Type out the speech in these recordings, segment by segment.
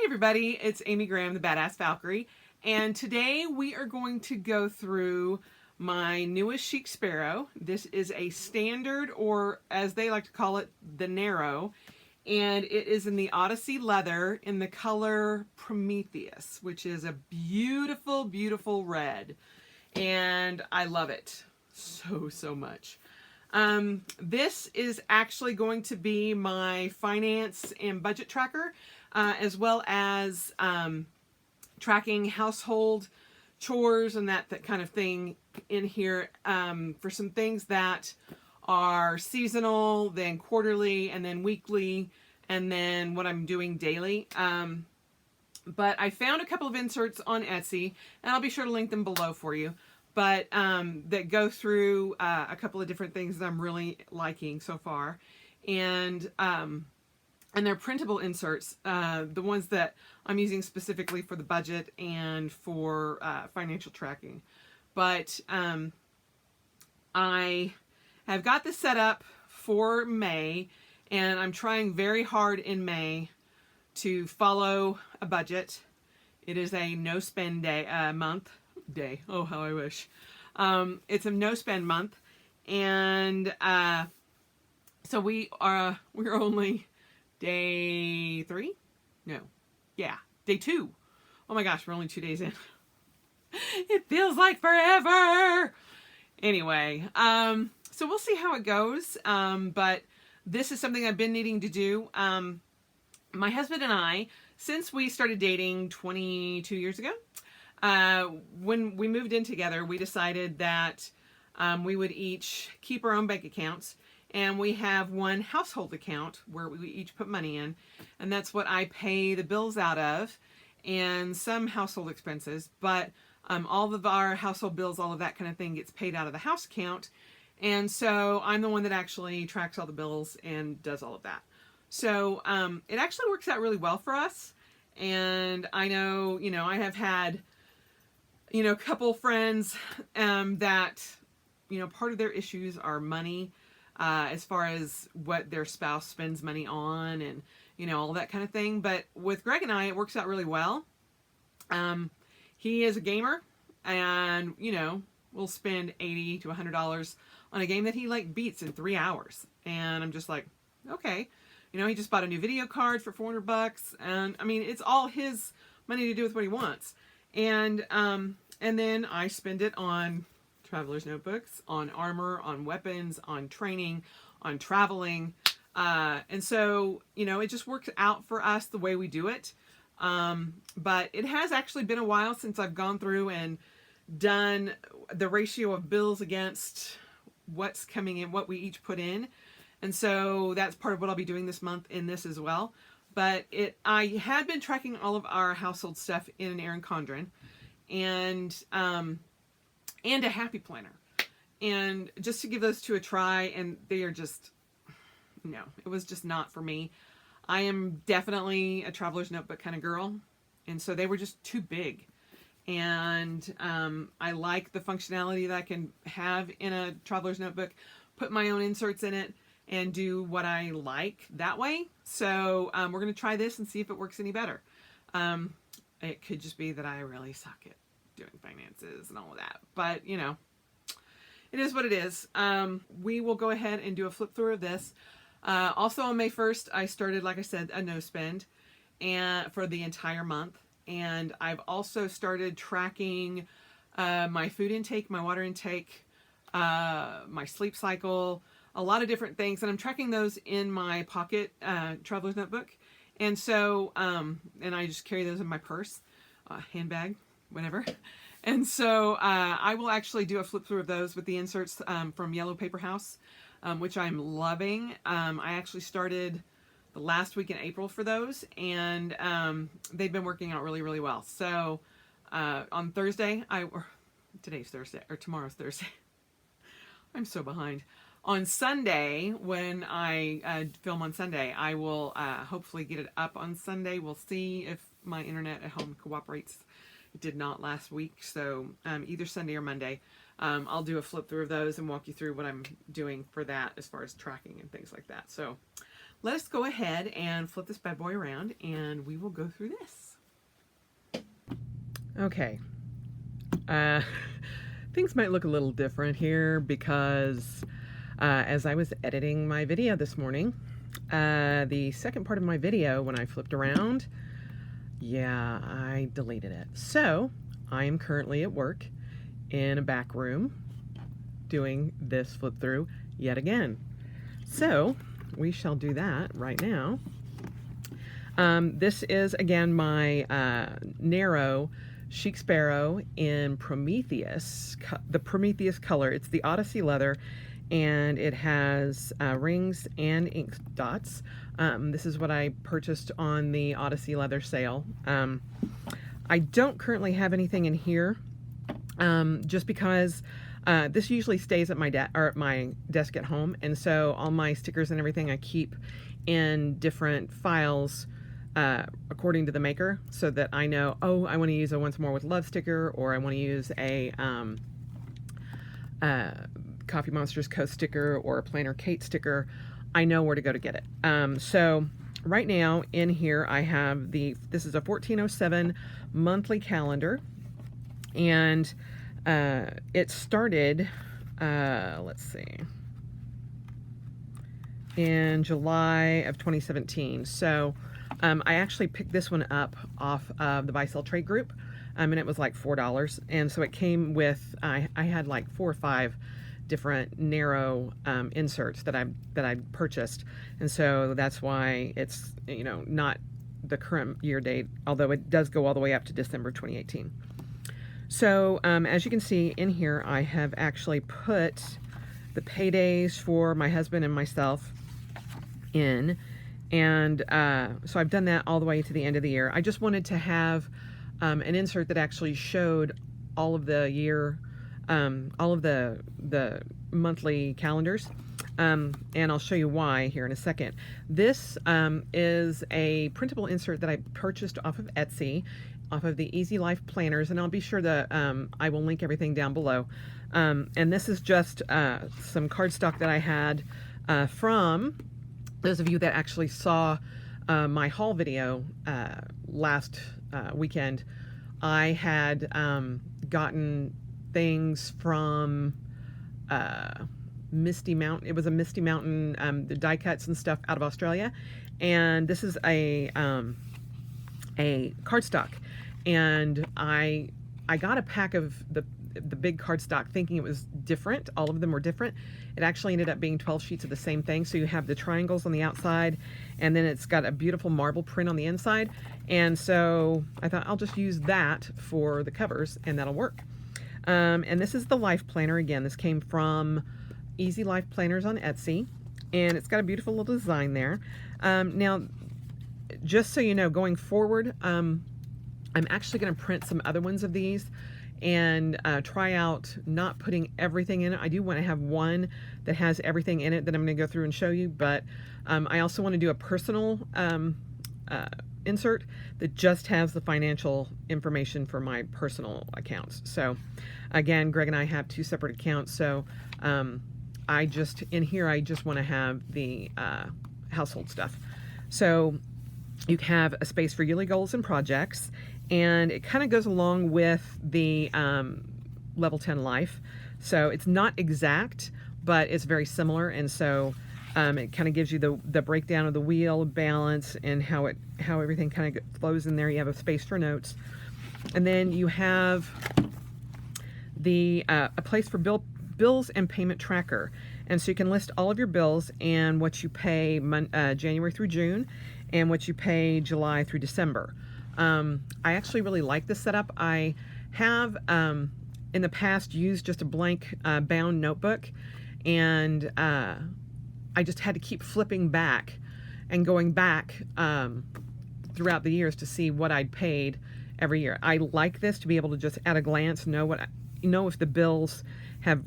everybody, it's Amy Graham, the Badass Valkyrie, and today we are going to go through my newest Chic Sparrow. This is a standard, or as they like to call it, the narrow, and it is in the Odyssey leather in the color Prometheus, which is a beautiful, beautiful red, and I love it so much. This is actually going to be my finance and budget tracker, as well as tracking household chores and that kind of thing in here, for some things that are seasonal, then quarterly, and then weekly, and then what I'm doing daily. But I found a couple of inserts on Etsy, and I'll be sure to link them below for you, but that go through a couple of different things that I'm really liking so far. And they're printable inserts, the ones that I'm using specifically for the budget and for financial tracking. But I have got this set up for May, and I'm trying very hard in May to follow a budget. It is a no spend day month. Oh, how I wish. It's a no spend month, and so we're only day 3? No. Yeah, day 2. Oh my gosh, we're only 2 days in. It feels like forever. Anyway, so we'll see how it goes. But this is something I've been needing to do. My husband and I, since we started dating 22 years ago, when we moved in together, we decided that we would each keep our own bank accounts, and we have one household account where we each put money in, and that's what I pay the bills out of and some household expenses. But all of our household bills, all of that kind of thing, gets paid out of the house account, and so I'm the one that actually tracks all the bills and does all of that. So it actually works out really well for us. And I know, I have had a couple friends that, part of their issues are money, as far as what their spouse spends money on and, all that kind of thing. But with Greg and I, it works out really well. He is a gamer, and, we'll spend $80 to $100 on a game that he beats in 3 hours. And I'm just like, okay. He just bought a new video card for $400, and I mean, it's all his money to do with what he wants. And then I spend it on traveler's notebooks, on armor, on weapons, on training, on traveling. And so, it just works out for us the way we do it. But it has actually been a while since I've gone through and done the ratio of bills against what's coming in, what we each put in. And so that's part of what I'll be doing this month in this as well. But I had been tracking all of our household stuff in an Erin Condren and a Happy Planner. And just to give those two a try, and they are just, no, it was just not for me. I am definitely a traveler's notebook kind of girl. And so they were just too big. And I like the functionality that I can have in a traveler's notebook, put my own inserts in it, and do what I like that way. So we're going to try this and see if it works any better. It could just be that I really suck at doing finances and all of that. But, it is what it is. We will go ahead and do a flip through of this. Also on May 1st, I started, like I said, a no spend and for the entire month. And I've also started tracking my food intake, my water intake, my sleep cycle, a lot of different things, and I'm tracking those in my pocket traveler's notebook. And so, and I just carry those in my purse, handbag, whatever. And so I will actually do a flip through of those with the inserts from Yellow Paper House, which I'm loving. I actually started the last week in April for those, and they've been working out really, really well. So on Thursday, today's Thursday, or tomorrow's Thursday. I'm so behind. On Sunday, when I film on Sunday, I will hopefully get it up on Sunday. We'll see if my internet at home cooperates. It did not last week, so either Sunday or Monday. I'll do a flip through of those and walk you through what I'm doing for that as far as tracking and things like that. So let us go ahead and flip this bad boy around and we will go through this. Okay. Things might look a little different here because as I was editing my video this morning, the second part of my video, when I flipped around, yeah, I deleted it. So I am currently at work in a back room doing this flip through yet again. So we shall do that right now. This is again my narrow Chic Sparrow in Prometheus, the Prometheus color. It's the Odyssey leather, and it has rings and ink dots. This is what I purchased on the Odyssey leather sale. I don't currently have anything in here, just because this usually stays at my desk at home, and so all my stickers and everything I keep in different files according to the maker, so that I know, oh, I want to use a Once More with Love sticker, or I want to use a Coffee Monsters Coast sticker or a Planner Kate sticker. I know where to go to get it. So right now in here I have this is a 1407 monthly calendar, and it started, let's see, in July of 2017. So I actually picked this one up off of the Buy Sell Trade group, and it was like $4. And so it came with, I had like 4 or 5 different narrow inserts that I purchased, and so that's why it's, you know, not the current year date, although it does go all the way up to December 2018. So as you can see in here, I have actually put the paydays for my husband and myself in, and so I've done that all the way to the end of the year. I just wanted to have an insert that actually showed all of the year, all of the monthly calendars, and I'll show you why here in a second. This is a printable insert that I purchased off of Etsy, off of the Easy Life Planners, and I'll be sure that I will link everything down below. And this is just some cardstock that I had from those of you that actually saw my haul video last weekend. I had gotten things from Misty Mountain. It was a Misty Mountain, the die cuts and stuff out of Australia, and this is a cardstock, and I got a pack of the big cardstock thinking it was different. All of them were different. It actually ended up being 12 sheets of the same thing. So you have the triangles on the outside, and then it's got a beautiful marble print on the inside. And so I thought I'll just use that for the covers, and that'll work. And this is the Life Planner. Again, this came from Easy Life Planners on Etsy, and it's got a beautiful little design there. Now, just so you know, going forward, I'm actually going to print some other ones of these and try out not putting everything in it. I do want to have one that has everything in it that I'm going to go through and show you, but I also want to do a personal insert that just has the financial information for my personal accounts. So again, Greg and I have 2 separate accounts, so I just want to have the household stuff. So you have a space for yearly goals and projects, and it kind of goes along with the level 10 life. So it's not exact, but it's very similar, and so it kind of gives you the breakdown of the wheel, balance, and how everything kind of flows in there. You have a space for notes, and then you have the a place for bills and payment tracker, and so you can list all of your bills and what you pay January through June, and what you pay July through December. I actually really like this setup. I have in the past used just a blank bound notebook, and I just had to keep flipping back and going back throughout the years to see what I'd paid every year. I like this to be able to just at a glance know if the bills have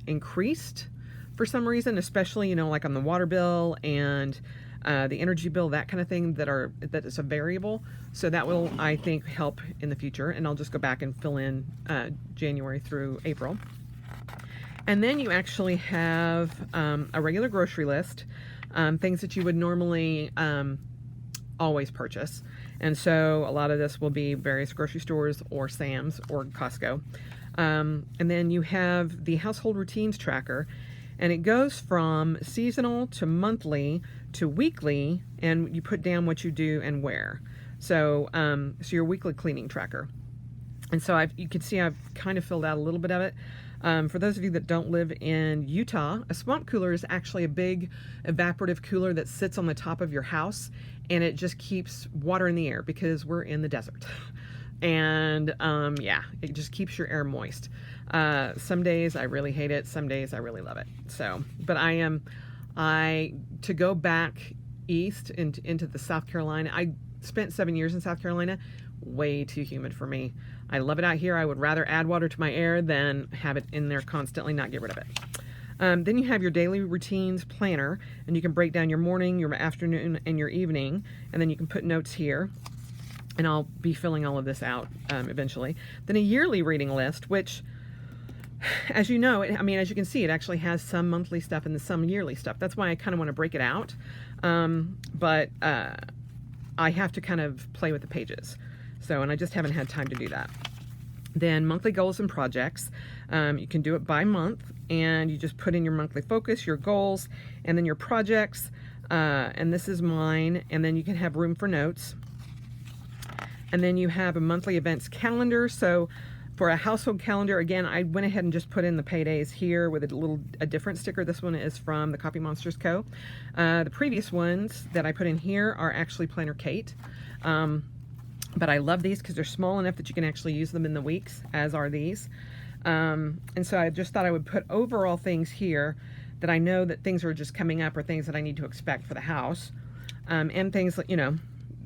increased for some reason, especially, you know, like on the water bill and the energy bill, that kind of thing, that is a variable. So that will, I think, help in the future, and I'll just go back and fill in January through April. And then you actually have a regular grocery list. things that you would normally always purchase. And so a lot of this will be various grocery stores or Sam's or Costco. And then you have the household routines tracker, and it goes from seasonal to monthly to weekly, and you put down what you do and where. So, so your weekly cleaning tracker. And so you can see I've kind of filled out a little bit of it. For those of you that don't live in Utah, a swamp cooler is actually a big evaporative cooler that sits on the top of your house, and it just keeps water in the air because we're in the desert. And yeah, it just keeps your air moist. Some days I really hate it. Some days I really love it. So, but to go back east into the South Carolina, I spent 7 years in South Carolina, way too humid for me. I love it out here. I would rather add water to my air than have it in there constantly, not get rid of it. Then you have your daily routines planner, and you can break down your morning, your afternoon, and your evening, and then you can put notes here, and I'll be filling all of this out eventually. Then a yearly reading list, which, as you know, as you can see, it actually has some monthly stuff and some yearly stuff. That's why I kind of want to break it out, but I have to kind of play with the pages. So, and I just haven't had time to do that. Then monthly goals and projects. You can do it by month, and you just put in your monthly focus, your goals, and then your projects. And this is mine. And then you can have room for notes. And then you have a monthly events calendar. So for a household calendar, again, I went ahead and just put in the paydays here with a different sticker. This one is from the Coffee Monsters Co. The previous ones that I put in here are actually Planner Kate. But I love these because they're small enough that you can actually use them in the weeks, as are these. And so I just thought I would put overall things here that I know that things are just coming up or things that I need to expect for the house. And things like,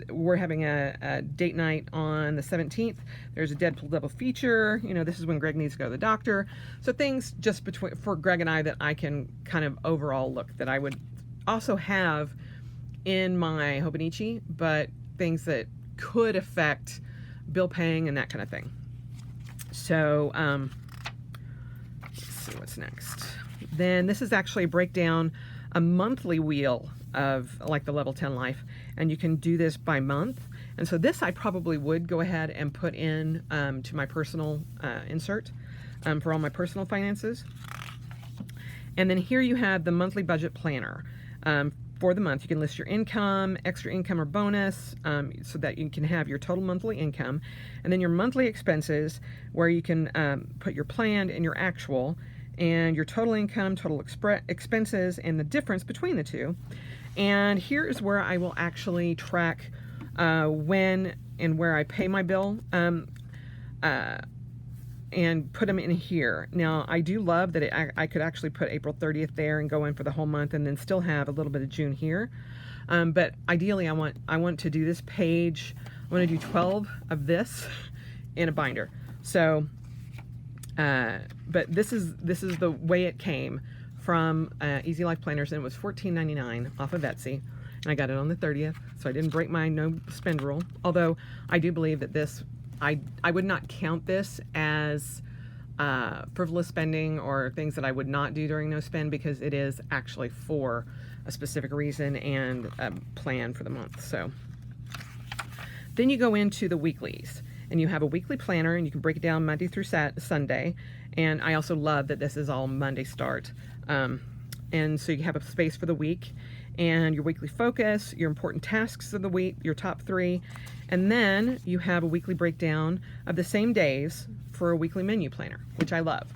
we're having a date night on the 17th. There's a Deadpool double feature. This is when Greg needs to go to the doctor. So things just for Greg and I that I can kind of overall look that I would also have in my Hobonichi, but things that could affect bill paying and that kind of thing. So let's see what's next. Then this is actually a breakdown, a monthly wheel of like the level 10 life, and you can do this by month. And so this I probably would go ahead and put in to my personal insert for all my personal finances. And then here you have the monthly budget planner. For the month, you can list your income, extra income or bonus, so that you can have your total monthly income, and then your monthly expenses, where you can put your planned and your actual, and your total income, total expenses, and the difference between the two. And here's where I will actually track when and where I pay my bill, and put them in here. Now, I do love that I could actually put April 30th there and go in for the whole month and then still have a little bit of June here. But ideally, I want to do this page. I want to do 12 of this in a binder. So, but this is the way it came from Easy Life Planners, and it was $14.99 off of Etsy. And I got it on the 30th, so I didn't break my no spend rule. Although I do believe that this, I would not count this as frivolous spending or things that I would not do during no spend, because it is actually for a specific reason and a plan for the month. So then you go into the weeklies, and you have a weekly planner, and you can break it down Monday through Sunday. And I also love that this is all Monday start. And so you have a space for the week, and your weekly focus, your important tasks of the week, your top 3, and then you have a weekly breakdown of the same days for a weekly menu planner, which I love.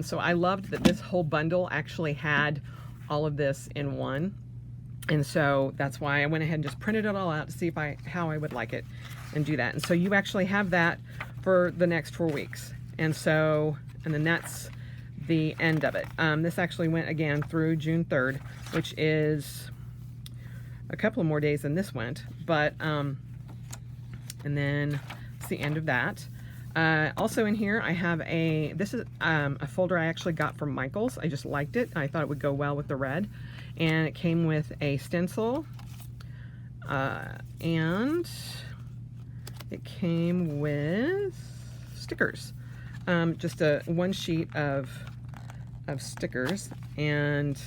So I loved that this whole bundle actually had all of this in one, and so that's why I went ahead and just printed it all out to see how I would like it and do that. And so you actually have that for the next 4 weeks, and then that's the end of it. This actually went again through June 3rd, which is a couple of more days than this went, but and then it's the end of that. Also in here I have this is a folder I actually got from Michael's. I just liked it. I thought it would go well with the red, and it came with a stencil, and it came with stickers, just one sheet of stickers, and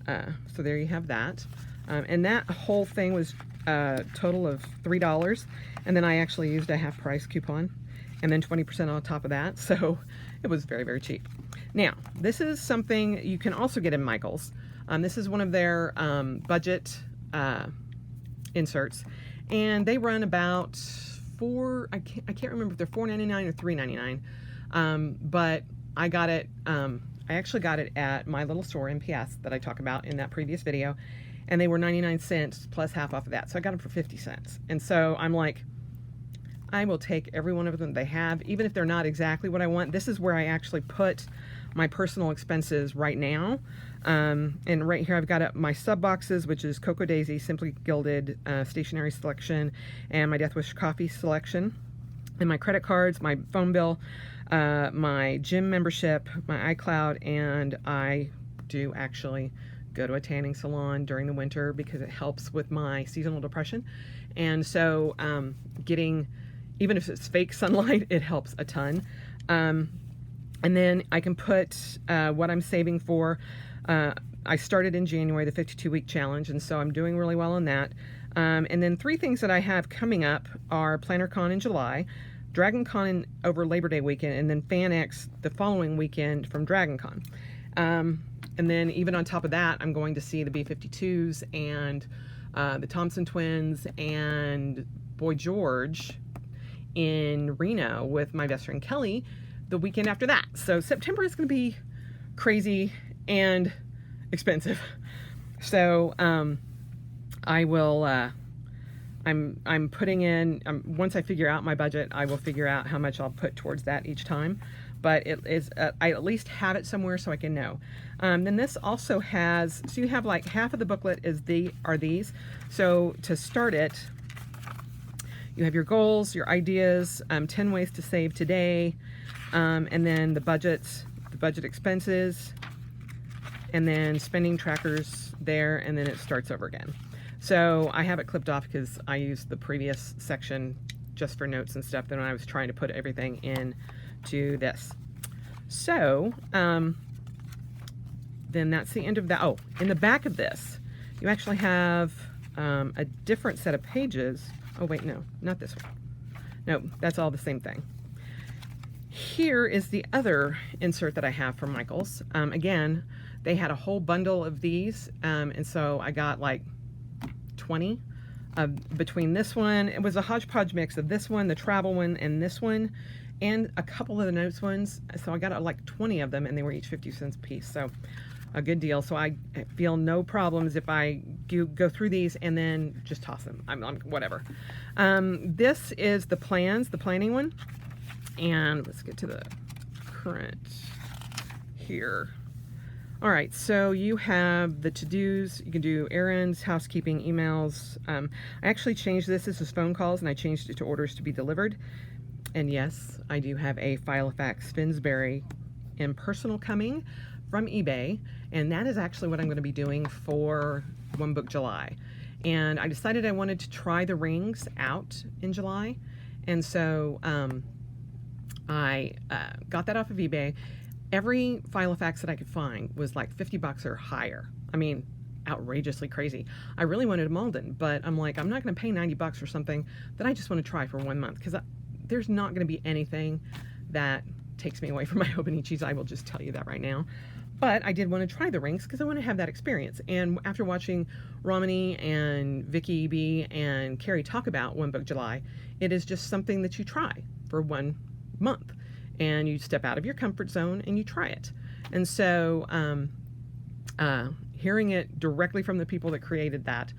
So there you have that. And that whole thing was a total of $3. And then I actually used a half price coupon and then 20% on top of that. So it was very, very cheap. Now, this is something you can also get in Michaels. This is one of their budget inserts. And they run about I can't remember if they're $4.99 or $3.99. But I got it, I actually got it at my little store, MPS, that I talk about in that previous video. And they were 99 cents plus half off of that. So I got them for 50 cents. And so I'm like, I will take every one of them they have, even if they're not exactly what I want. This is where I actually put my personal expenses right now. And right here I've got my sub boxes, which is Cocoa Daisy, Simply Gilded, Stationery Selection, and my Death Wish Coffee Selection. And my credit cards, my phone bill, my gym membership, my iCloud, and I do actually go to a tanning salon during the winter because it helps with my seasonal depression. And so getting, even if it's fake sunlight, it helps a ton. And then I can put what I'm saving for. I started in January, the 52-week challenge, and so I'm doing really well on that. And then 3 things that I have coming up are PlannerCon in July, DragonCon over Labor Day weekend, and then FanX the following weekend from DragonCon. And then even on top of that, I'm going to see the B-52s and the Thompson twins and Boy George in Reno with my best friend Kelly the weekend after that. So September is going to be crazy and expensive. So I will I'm putting in once I figure out my budget, I will figure out how much I'll put towards that each time. But it is I at least have it somewhere so I can know. Then this also has, so you have like half of the booklet are these. So to start it, you have your goals, your ideas, 10 ways to save today, and then the budget expenses, and then spending trackers there, and then it starts over again. So I have it clipped off because I used the previous section just for notes and stuff. Then when I was trying to put everything in to this. So then that's the end of that. Oh, in the back of this, you actually have a different set of pages. Oh wait, no, not this one. No, that's all the same thing. Here is the other insert that I have from Michaels. Again, they had a whole bundle of these, and so I got like 20 between this one. It was a hodgepodge mix of this one, the travel one, and this one, and a couple of the notes ones. So I got like 20 of them, and they were each 50 cents a piece. So a good deal. So I feel no problems if I go through these and then just toss them. I'm whatever. This is the planning one. And let's get to the current here. All right, so you have the to-dos. You can do errands, housekeeping, emails. I actually changed this. This is phone calls, and I changed it to orders to be delivered. And yes, I do have a Filofax Finsbury Impersonal coming from eBay, and that is actually what I'm going to be doing for One Book July. And I decided I wanted to try the rings out in July, and so I got that off of eBay. Every Filofax that I could find was like 50 bucks or higher. I mean, outrageously crazy. I really wanted a Malden, but I'm like, I'm not going to pay 90 bucks for something that I just want to try for 1 month, because there's not going to be anything that takes me away from my Hobonichis. I will just tell you that right now. But I did want to try the rings because I want to have that experience. And after watching Romani and Vicky B and Carrie talk about One Book July, it is just something that you try for 1 month. And you step out of your comfort zone and you try it. And so hearing it directly from the people that created that,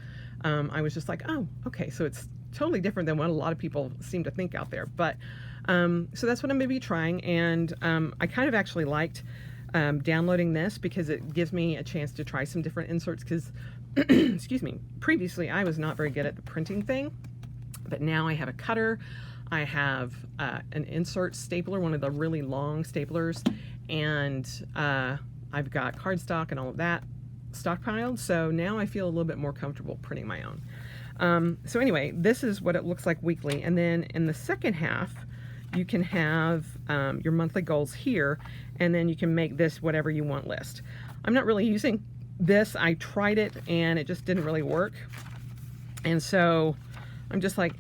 I was just like, oh, okay, so it's totally different than what a lot of people seem to think out there. But so that's what I'm going to be trying. And I kind of actually liked downloading this because it gives me a chance to try some different inserts, because excuse me, previously I was not very good at the printing thing, but now I have a cutter. I have an insert stapler, one of the really long staplers, and I've got cardstock and all of that stockpiled, so now I feel a little bit more comfortable printing my own. So anyway, this is what it looks like weekly, and then in the second half, you can have your monthly goals here, and then you can make this whatever you want list. I'm not really using this, I tried it and it just didn't really work. And so I'm just like,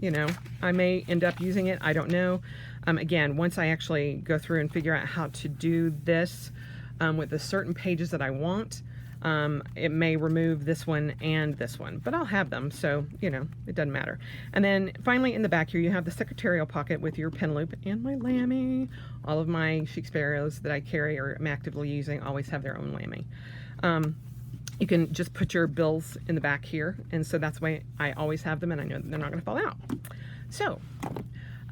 you know, I may end up using it. I don't know. Again, once I actually go through and figure out how to do this with the certain pages that I want, it may remove this one and this one, but I'll have them, so, you know, it doesn't matter. And then finally in the back here, you have the secretarial pocket with your pen loop and my Lammy. All of my Chic Sparrows that I carry or am actively using always have their own Lammy. You can just put your bills in the back here, and so that's why I always have them, and I know they're not going to fall out. So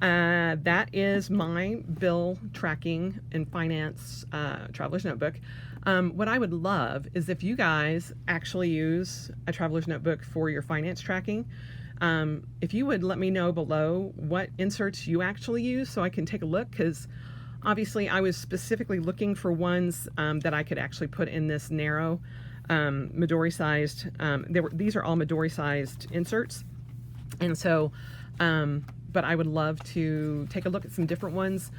that is my bill tracking and finance traveler's notebook. What I would love is if you guys actually use a traveler's notebook for your finance tracking. If you would let me know below what inserts you actually use so I can take a look, because obviously I was specifically looking for ones that I could actually put in this narrow Midori sized. These are all Midori sized inserts, and so but I would love to take a look at some different ones,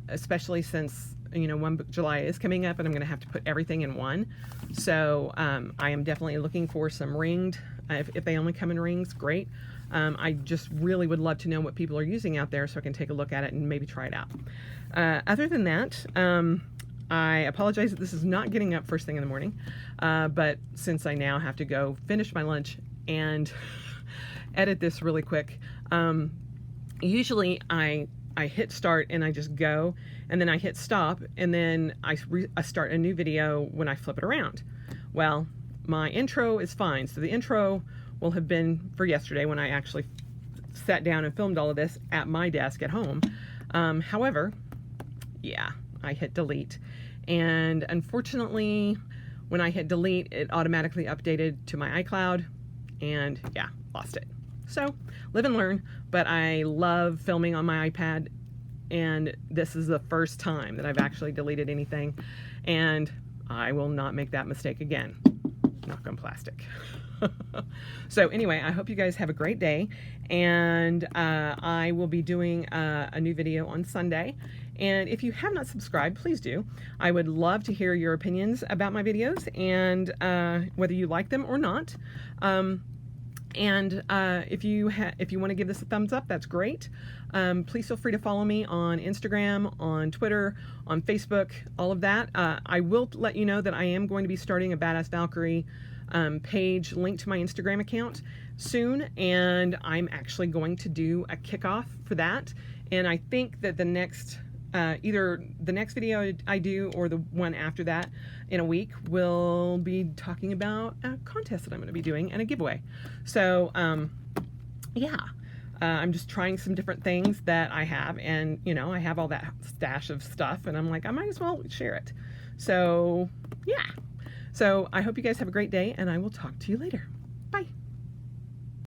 especially since, you know, 1 July is coming up and I'm going to have to put everything in one. So I am definitely looking for some ringed. If they only come in rings, great. I just really would love to know what people are using out there so I can take a look at it and maybe try it out. Other than that, I apologize that this is not getting up first thing in the morning, but since I now have to go finish my lunch and edit this really quick, usually I hit start and I just go, and then I hit stop, and then I start a new video when I flip it around. Well, my intro is fine, so the intro will have been for yesterday when I actually sat down and filmed all of this at my desk at home. However, yeah, I hit delete, and unfortunately when I hit delete it automatically updated to my iCloud, and yeah, lost it. So live and learn, but I love filming on my iPad, and this is the first time that I've actually deleted anything, and I will not make that mistake again. Knock on plastic. So anyway, I hope you guys have a great day, and I will be doing a new video on Sunday. And if you have not subscribed, please do. I would love to hear your opinions about my videos and whether you like them or not. And if you want to give this a thumbs up, that's great. Please feel free to follow me on Instagram, on Twitter, on Facebook, all of that. I will let you know that I am going to be starting a Badass Valkyrie page linked to my Instagram account soon, and I'm actually going to do a kickoff for that. And I think that the next either the next video I do or the one after that in a week will be talking about a contest that I'm going to be doing and a giveaway. So yeah, I'm just trying some different things that I have, and you know, I have all that stash of stuff, and I'm like, I might as well share it. So yeah, so I hope you guys have a great day, and I will talk to you later. Bye.